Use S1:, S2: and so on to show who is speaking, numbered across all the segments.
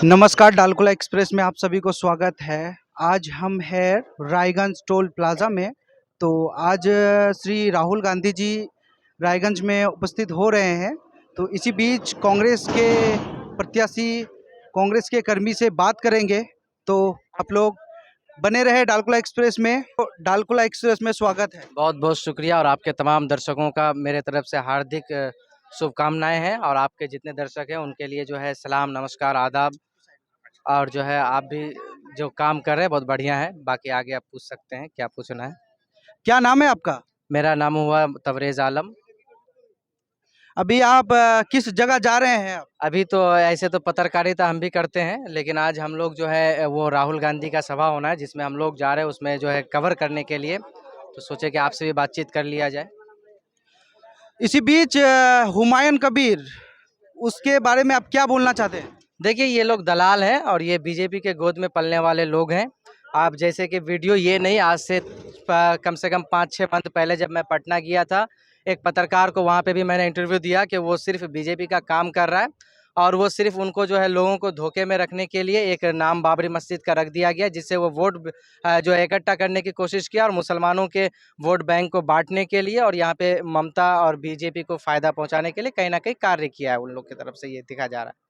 S1: नमस्कार, डालकोला एक्सप्रेस में आप सभी को स्वागत है। आज हम हैं रायगंज टोल प्लाज़ा में। तो आज श्री राहुल गांधी जी रायगंज में उपस्थित हो रहे हैं। तो इसी बीच कांग्रेस के प्रत्याशी, कांग्रेस के कर्मी से बात करेंगे। तो आप लोग बने रहे डालकोला एक्सप्रेस में। तो डालकोला एक्सप्रेस में स्वागत है।
S2: बहुत बहुत शुक्रिया और आपके तमाम दर्शकों का मेरे तरफ से हार्दिक शुभकामनाएं हैं और आपके जितने दर्शक हैं उनके लिए जो है सलाम, नमस्कार, आदाब। और जो है आप भी जो काम कर रहे हैं बहुत बढ़िया है। बाकी आगे आप पूछ सकते हैं, क्या पूछना है।
S1: क्या नाम है आपका?
S2: मेरा नाम हुआ तबरेज़ आलम।
S1: अभी आप किस जगह जा रहे हैं आप?
S2: अभी तो ऐसे तो पत्रकारिता हम भी करते हैं, लेकिन आज हम लोग जो है वो राहुल गांधी का सभा होना है जिसमें हम लोग जा रहे हैं, उसमें जो है कवर करने के लिए। तो सोचे कि आपसे भी बातचीत कर लिया जाए।
S1: इसी बीच हुमायूं कबीर, उसके बारे में आप क्या बोलना चाहते हैं?
S2: देखिए, ये लोग दलाल हैं और ये बीजेपी के गोद में पलने वाले लोग हैं। आप जैसे कि वीडियो ये नहीं, आज से कम से कम 5-6 मंथ पहले जब मैं पटना गया था, एक पत्रकार को वहाँ पे भी मैंने इंटरव्यू दिया कि वो सिर्फ बीजेपी का काम कर रहा है और वो सिर्फ उनको जो है लोगों को धोखे में रखने के लिए एक नाम बाबरी मस्जिद का रख दिया गया, जिससे वो वोट जो है इकट्ठा करने की कोशिश किया और मुसलमानों के वोट बैंक को बांटने के लिए और यहाँ पे ममता और बीजेपी को फ़ायदा पहुँचाने के लिए कहीं ना कहीं कार्य किया है उन लोग की तरफ से, ये दिखा जा रहा है।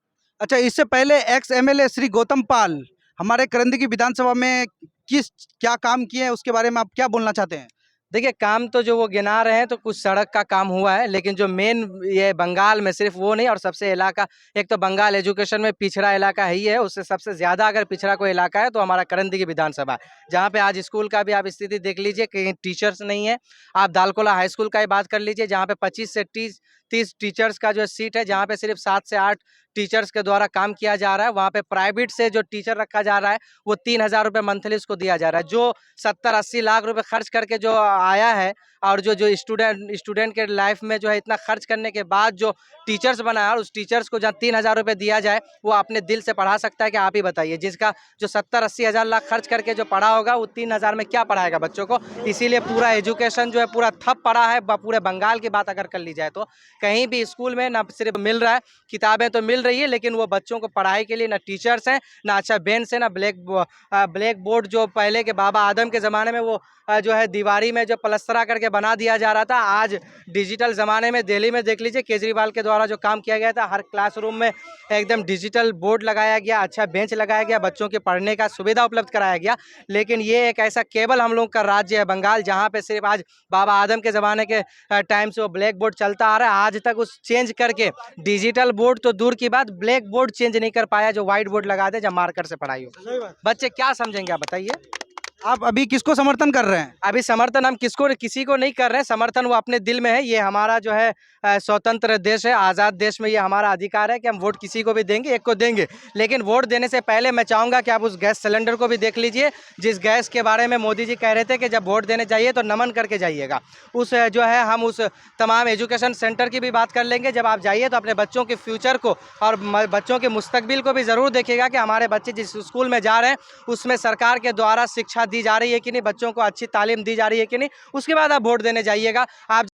S1: अच्छा, इससे पहले एक्स एमएलए श्री गौतम पाल हमारे करंदी विधानसभा में किस क्या काम किए हैं, उसके बारे में आप क्या बोलना चाहते हैं?
S2: देखिए, काम तो जो वो गिना रहे हैं तो कुछ सड़क का काम हुआ है, लेकिन जो मेन ये बंगाल में सिर्फ वो नहीं और सबसे इलाका, एक तो बंगाल एजुकेशन में पिछड़ा इलाका ही है, उससे सबसे ज़्यादा अगर पिछड़ा कोई इलाका है तो हमारा करंदी की विधानसभा है, जहाँ पे आज स्कूल का भी आप स्थिति देख लीजिए, कहीं टीचर्स नहीं है। आप दालकोला हाई स्कूल का ही बात कर लीजिए, जहाँ पे 25 से 30 टीचर्स का जो सीट है, जहाँ पे सिर्फ 7 से 8 टीचर्स के द्वारा काम किया जा रहा है। वहाँ पे प्राइवेट से जो टीचर रखा जा रहा है वो 3,000 रुपये मंथली उसको दिया जा रहा है। जो 70-80 लाख रुपए खर्च करके जो आया है और जो स्टूडेंट के लाइफ में जो है इतना खर्च करने के बाद जो टीचर्स बना है और उस टीचर्स को जहाँ 3,000 रुपये दिया जाए, वो अपने दिल से पढ़ा सकता है कि आप ही बताइए। जिसका जो 70-80 हज़ार लाख खर्च करके जो पढ़ा होगा वो 3,000 में क्या पढ़ाएगा बच्चों को। इसीलिए पूरा एजुकेशन जो है पूरा ठप पड़ा है। पूरे बंगाल की बात अगर कर ली जाए तो कहीं भी स्कूल में ना सिर्फ मिल रहा है, किताबें तो मिल रही है, लेकिन वो बच्चों को पढ़ाई के लिए ना टीचर्स हैं, ना अच्छा बेंच है, ना ब्लैक बोर्ड जो पहले के बाबा आदम के ज़माने में वो जो है दीवारी में जो पलस्तरा करके बना दिया जा रहा था। आज डिजिटल ज़माने में दिल्ली में देख लीजिए, केजरीवाल के द्वारा जो काम किया गया था, हर क्लासरूम में एकदम डिजिटल बोर्ड लगाया गया, अच्छा बेंच लगाया गया, बच्चों के पढ़ने का सुविधा उपलब्ध कराया गया। लेकिन ये एक ऐसा केवल हम लोग का राज्य है बंगाल, जहाँ पे सिर्फ आज बाबा आदम के ज़माने के टाइम से वो ब्लैक बोर्ड चलता आ रहा है। आज तक उस चेंज करके डिजिटल बोर्ड तो दूर की बात, ब्लैक बोर्ड चेंज नहीं कर पाया, जो व्हाइट बोर्ड लगा दे जब मार्कर से पढ़ाई हो। बच्चे क्या समझेंगे, आप बताइए।
S1: आप अभी किसको समर्थन कर रहे हैं?
S2: अभी समर्थन हम किसी को नहीं कर रहे हैं, समर्थन वो अपने दिल में है। ये हमारा जो है स्वतंत्र देश है, आज़ाद देश में ये हमारा अधिकार है कि हम वोट किसी को भी देंगे, एक को देंगे। लेकिन वोट देने से पहले मैं चाहूँगा कि आप उस गैस सिलेंडर को भी देख लीजिए, जिस गैस के बारे में मोदी जी कह रहे थे कि जब वोट देने जाइए तो नमन करके जाइएगा। उस जो है हम उस तमाम एजुकेशन सेंटर की भी बात कर लेंगे। जब आप जाइए तो अपने बच्चों के फ्यूचर को और बच्चों के मुस्तकबिल को भी ज़रूर देखिएगा कि हमारे बच्चे जिस स्कूल में जा रहे हैं उसमें सरकार के द्वारा शिक्षा दी जा रही है कि नहीं, बच्चों को अच्छी तालीम दी जा रही है कि नहीं। उसके बाद आप वोट देने जाइएगा। आप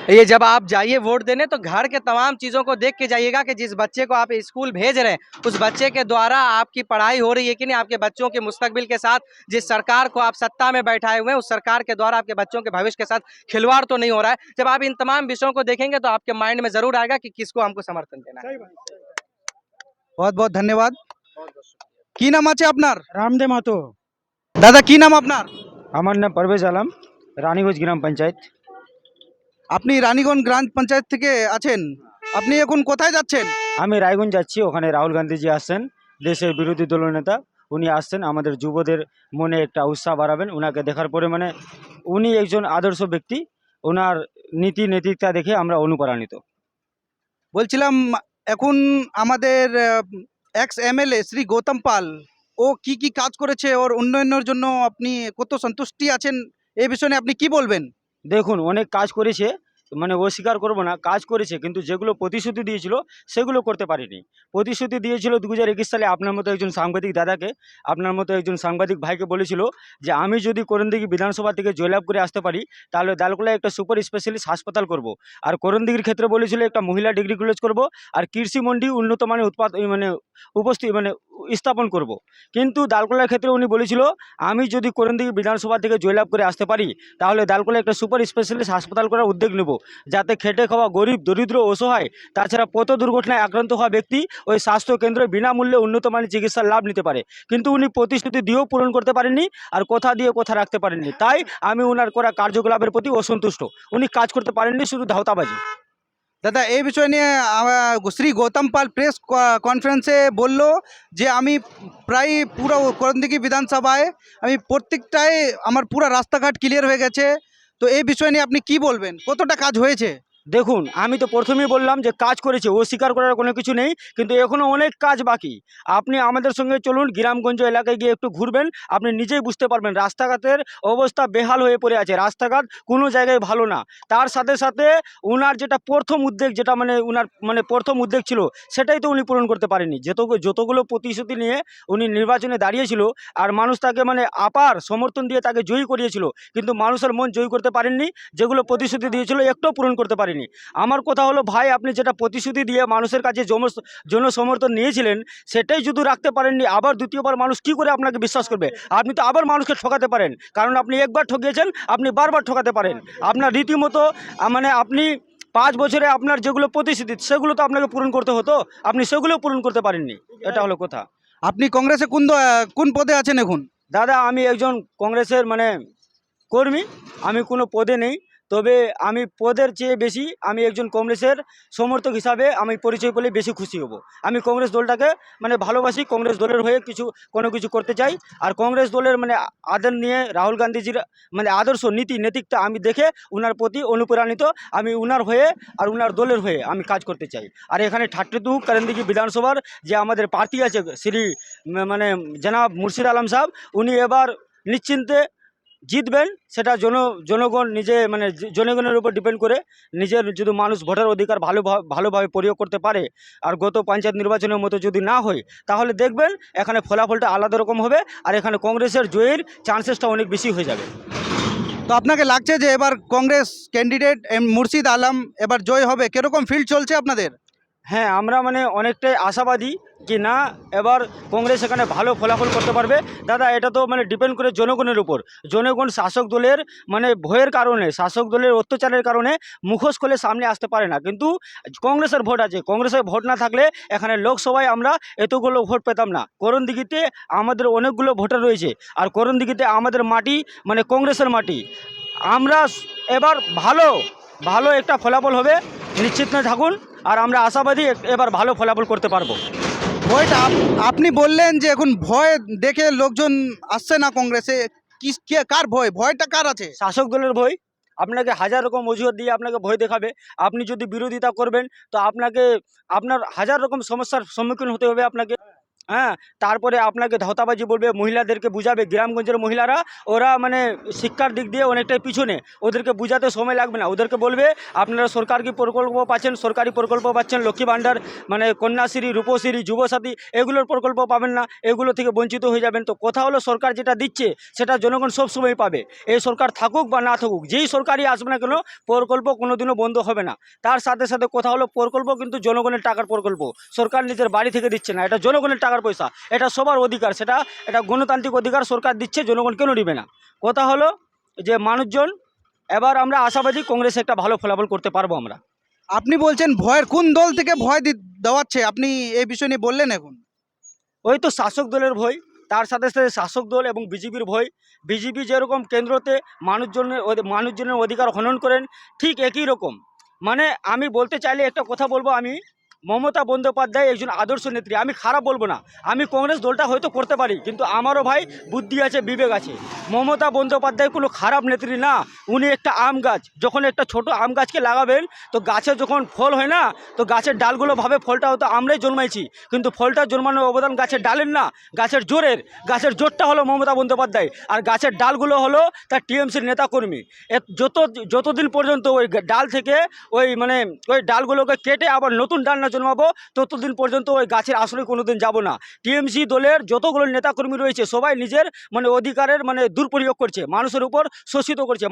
S2: ये जब आप जाइए वोट देने तो घर के तमाम चीज़ों को देख के जाइएगा कि जिस बच्चे को आप स्कूल भेज रहे हैं उस बच्चे के द्वारा आपकी पढ़ाई हो रही है कि नहीं, आपके बच्चों के मुस्तकबिल के साथ जिस सरकार को आप सत्ता में बैठाए हुए हैं उस सरकार के द्वारा आपके बच्चों के भविष्य के साथ खिलवाड़ तो नहीं हो रहा है। जब आप इन तमाम विषयों को देखेंगे तो आपके माइंड में जरूर आएगा कि किसको हमको समर्थन देना है।
S1: बहुत बहुत धन्यवाद। की नाम আছে আপনার?
S3: रामदेव मातो।
S1: दादा की नाम আপনার?
S3: আমার নাম পারভেজ আলম, রানীগঞ্জ গ্রাম পঞ্চায়েত।
S1: আপনি রানীগঞ্জ গ্রাম পঞ্চায়েত থেকে আছেন। আপনি এখন কোথায় যাচ্ছেন?
S3: আমি রায়গঞ্জ যাচ্ছি, ওখানে রাহুল গান্ধীজি আসছেন, দেশের বিরোধী দলনেতা। উনি আসছেন আমাদের যুবদের মনে একটা উৎসাহ বাড়াবেন। ওনাকে দেখার পরে মানে উনি একজন আদর্শ ব্যক্তি, ওনার নীতি নৈতিকতা দেখে আমরা অনুপ্রাণিত।
S1: বলছিলাম এখন আমাদের এক্স এমএলএ শ্রী গৌতম পাল ও কি কাজ করেছে ওর উন্নয়নের জন্য আপনি কত সন্তুষ্টি আছেন, এই বিষয়ে আপনি কি বলবেন?
S3: দেখুন, অনেক কাজ করেছে, মানে অস্বীকার করবো না, কাজ করেছে, কিন্তু যেগুলো প্রতিশ্রুতি দিয়েছিল সেগুলো করতে পারেনি। প্রতিশ্রুতি দিয়েছিল 2021 সালে আপনার মতো একজন সাংবাদিক দাদাকে, আপনার মতো একজন সাংবাদিক ভাইকে বলেছিল যে আমি যদি করণদিঘি বিধানসভা থেকে জয়লাভ করে আসতে পারি তাহলে দালকোলায় একটা সুপার স্পেশালিস্ট হাসপাতাল করব। আর করণদিঘির ক্ষেত্রে বলেছিল একটা মহিলা ডিগ্রি কলেজ করব, আর কৃষি মন্ডি উন্নত মানের স্থাপন করব। কিন্তু দালকোলার ক্ষেত্রে উনি বলেছিল আমি যদি করণদিঘি বিধানসভা থেকে জয়লাভ করে আসতে পারি তাহলে দালকোলা একটা সুপার স্পেশালিস্ট হাসপাতাল করার উদ্যোগ নেব, যাতে খেটে খাওয়া গরিব দরিদ্র অসহায় তাছাড়া পথ দুর্ঘটনায় আক্রান্ত হওয়া ব্যক্তি ওই স্বাস্থ্য কেন্দ্রে বিনামূল্যে উন্নত মানের চিকিৎসার লাভ নিতে পারে। কিন্তু উনি প্রতিশ্রুতি দিয়েও পূরণ করতে পারেননি আর কথা দিয়ে কথা রাখতে পারেননি, তাই আমি ওনার করা কার্যকলাপের প্রতি অসন্তুষ্ট। উনি কাজ করতে পারেননি, শুধু ধাওতাবাজি।
S1: দাদা এই বিষয় নিয়ে শ্রী গৌতম পাল প্রেস কনফারেন্সে বলল যে আমি প্রায় পুরো করণদিঘি বিধানসভায় আমি প্রত্যেকটাই আমার পুরো রাস্তাঘাট ক্লিয়ার হয়ে গেছে। তো এই বিষয় নিয়ে আপনি কি বলবেন, কতটা কাজ হয়েছে?
S3: দেখুন, আমি তো প্রথমেই বললাম যে কাজ করেছে, অস্বীকার করার কোনো কিছু নেই, কিন্তু এখনও অনেক কাজ বাকি। আপনি আমাদের সঙ্গে চলুন, গ্রামগঞ্জ এলাকায় গিয়ে একটু ঘুরবেন, আপনি নিজেই বুঝতে পারবেন রাস্তাঘাটের অবস্থা বেহাল হয়ে পড়ে আছে, রাস্তাঘাট কোনো জায়গায় ভালো না। তার সাথে সাথে উনার যেটা প্রথম উদ্যোগ, যেটা উনার প্রথম উদ্যোগ ছিল, সেটাই তো উনি পূরণ করতে পারেনি। যতগুলো প্রতিশ্রুতি নিয়ে উনি নির্বাচনে দাঁড়িয়েছিল আর মানুষ তাকে আপার সমর্থন দিয়ে তাকে জয়ী করিয়েছিল, কিন্তু মানুষের মন জয়ী করতে পারেননি। যেগুলো প্রতিশ্রুতি দিয়েছিল একটাও পূরণ করতে পারেনি। আমার কথা হলো ভাই, আপনি যেটা প্রতিশ্রুতি দিয়ে মানুষের কাছে জনসমর্থন নিয়েছিলেন সেটাই যদি রাখতে পারেননি, আবার দ্বিতীয়বার মানুষ কি করে আপনাকে বিশ্বাস করবে? আপনি তো আবার মানুষকে ঠকাতে পারেন, কারণ আপনি একবার ঠকিয়েছেন, আপনি বারবার ঠকাতে পারেন। আপনার রীতিমতো আপনি 5 বছরে আপনার যেগুলো প্রতিশ্রুতি সেগুলো তো আপনাকে পূরণ করতে হতো, আপনি সেগুলো পূরণ করতে পারেননি। এটা হলো কথা।
S1: আপনি কংগ্রেসে কোন পদে আছেন এখন?
S3: দাদা, আমি একজন কংগ্রেসের কর্মী, আমি কোনো পদে নেই, তবে আমি পদের চেয়ে বেশি আমি একজন কংগ্রেসের সমর্থক হিসাবে আমি পরিচয় পেলে বেশি খুশি হব। আমি কংগ্রেস দলটাকে ভালোবাসি, কংগ্রেস দলের হয়ে কোনো কিছু করতে চাই। আর কংগ্রেস দলের আদর নিয়ে রাহুল গান্ধীজির আদর্শ নৈতিকতা আমি দেখে উনার প্রতি অনুপ্রাণিত, আমি উনার হয়ে আর উনার দলের হয়ে আমি কাজ করতে চাই। আর এখানে 32 করণদিঘি বিধানসভার যে আমাদের প্রার্থী আছে শ্রী জনাব মুর্শিদ আলম সাহেব, উনি এবার নিশ্চিন্তে জিতবেন। সেটা জনগণ নিজে জনগণের উপর ডিপেন্ড করে, নিজের যদি মানুষ ভোটার অধিকার ভালোভাবে প্রয়োগ করতে পারে আর গত পঞ্চায়েত নির্বাচনের মতো যদি না হয়, তাহলে দেখবেন এখানে ফলাফলটা আলাদা রকম হবে আর এখানে কংগ্রেসের জয়ের চান্সেসটা অনেক বেশি হয়ে যাবে।
S1: তো আপনাকে লাগছে যে এবার কংগ্রেস ক্যান্ডিডেট মুর্শিদ আলম এবার জয় হবে? কিরকম ফিল্ড চলছে আপনাদের?
S3: হ্যাঁ, আমরা অনেকটাই আশাবাদী কি না এবার কংগ্রেস এখানে ভালো ফলাফল করতে পারবে। দাদা, এটা তো ডিপেন্ড করে জনগণের উপর। জনগণ শাসক দলের ভয়ের কারণে, শাসক দলের অত্যাচারের কারণে মুখোশ খুলে সামনে আসতে পারে না, কিন্তু কংগ্রেসের ভোট আছে। কংগ্রেসের ভোট না থাকলে এখানে লোকসভায় আমরা এতগুলো ভোট পেতাম না। করণদিঘিতে আমাদের অনেকগুলো ভোটার রয়েছে, আর করণদিঘিতে আমাদের মাটি কংগ্রেসের মাটি। আমরা এবার ভালো একটা ফলাফল হবে, নিশ্চিত না থাকুন। আর আমরা আশাবাদী এবার ভালো ফলাফল করতে পারবো।
S1: ভয়টা আপনি বললেন যে এখন ভয় দেখে লোকজন আসছে না কংগ্রেসে, কার ভয়টা কার আছে?
S3: শাসক দলের ভয়। আপনাকে হাজার রকম অজুহাত দিয়ে আপনাকে ভয় দেখাবে। আপনি যদি বিরোধিতা করবেন তো আপনার হাজার রকম সমস্যার সম্মুখীন হতে হবে আপনাকে। হ্যাঁ, তারপরে আপনাকে ধাওতাবাজি বলবে, মহিলাদেরকে বুঝাবে। গ্রামগঞ্জের মহিলারা ওরা শিক্ষার দিক দিয়ে অনেকটাই পিছনে, ওদেরকে বুঝাতে সময় লাগবে না। ওদেরকে বলবে আপনারা সরকারি প্রকল্প পাচ্ছেন, সরকারি প্রকল্প পাচ্ছেন, লক্ষ্মী ভাণ্ডার কন্যাশ্রী, রূপশ্রী, যুবসাথী, এগুলোর প্রকল্প পাবেন না, এগুলো থেকে বঞ্চিত হয়ে যাবেন। তো কথা হলো সরকার যেটা দিচ্ছে সেটা জনগণ সবসময় পাবে। এই সরকার থাকুক বা না থাকুক, যেই সরকারই আসবে না কেন, প্রকল্প কোনোদিনও বন্ধ হবে না। তার সাথে সাথে কথা হলো প্রকল্প কিন্তু জনগণের টাকার প্রকল্প, সরকার নিজের বাড়ি থেকে দিচ্ছে না, এটা জনগণের টাকার পয়সা, এটা সবার অধিকার, এটা গণতান্ত্রিক অধিকার, সরকার দিচ্ছে, জনগণ কেন দিবে না? কথা হলো যে মানুষজন এবার আমরা আশাবাদী কংগ্রেসে একটা ভালো ফলাফল করতে পারবো আমরা।
S1: আপনি বলছেন ভয়ের, কোন দল থেকে ভয় দেওয়াচ্ছে আপনি এই বিষয় নিয়ে বললেন এখন?
S3: ওই তো শাসক দলের ভয়, তার সাথে সাথে শাসক দল এবং বিজেপির ভয়। বিজেপি যেরকম কেন্দ্রতে মানুষজনের অধিকার হনন করেন, ঠিক একই রকম আমি বলতে চাইলে একটা কথা বলবো, আমি মমতা বন্দ্যোপাধ্যায় একজন আদর্শ নেত্রী। আমি খারাপ বলবো না, আমি কংগ্রেস দলটা হয়তো করতে পারি, কিন্তু আমারও ভাই বুদ্ধি আছে, বিবেক আছে। মমতা বন্দ্যোপাধ্যায় কোনো খারাপ নেত্রী না। উনি একটা আম গাছ, যখন একটা ছোট আম গাছকে লাগাবেন তো গাছে যখন ফল হয় না, তো গাছের ডালগুলো ভাবে ফলটা হয়তো আমরাই জন্মাইছি, কিন্তু ফলটা জন্মানোর অবদান গাছের ডালের না, গাছের জোরটা হলো মমতা বন্দ্যোপাধ্যায়, আর গাছের ডালগুলো হলো তার টিএমসির নেতাকর্মী। যতদিন পর্যন্ত ওই ডাল থেকে ওই ডালগুলোকে কেটে আবার নতুন ডাল না জন্মাবো, ততদিন পর্যন্ত ওই গাছের আসলে কোনোদিন যাব না। টিএমসি দলের যতগুলো নেতাকর্মী রয়েছে সবাই নিজের অধিকারের দুর্প্রয়োগ করছে, মানুষের উপর শোষিত করছে,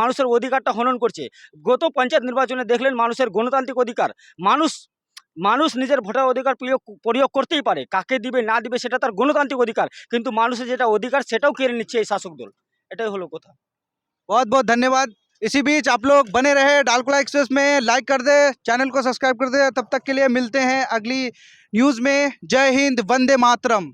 S3: মানুষের অধিকারটা হনন করছে। গত পঞ্চায়েত নির্বাচনে দেখলেন মানুষের গণতান্ত্রিক অধিকার, মানুষ মানুষ নিজের ভোটার অধিকার প্রয়োগ করতেই পারে, কাকে দিবে না দিবে সেটা তার গণতান্ত্রিক অধিকার, কিন্তু মানুষের যেটা অধিকার সেটাও কেড়ে নিচ্ছে এই শাসক দল। এটাই হলো কথা।
S1: बहुत बहुत धन्यवाद। इसी बीच आप लोग बने रहे डालकुला एक्सप्रेस में, लाइक कर दे, चैनल को सब्सक्राइब कर दे। तब तक के लिए मिलते हैं अगली न्यूज़ में। जय हिंद, वंदे मातरम।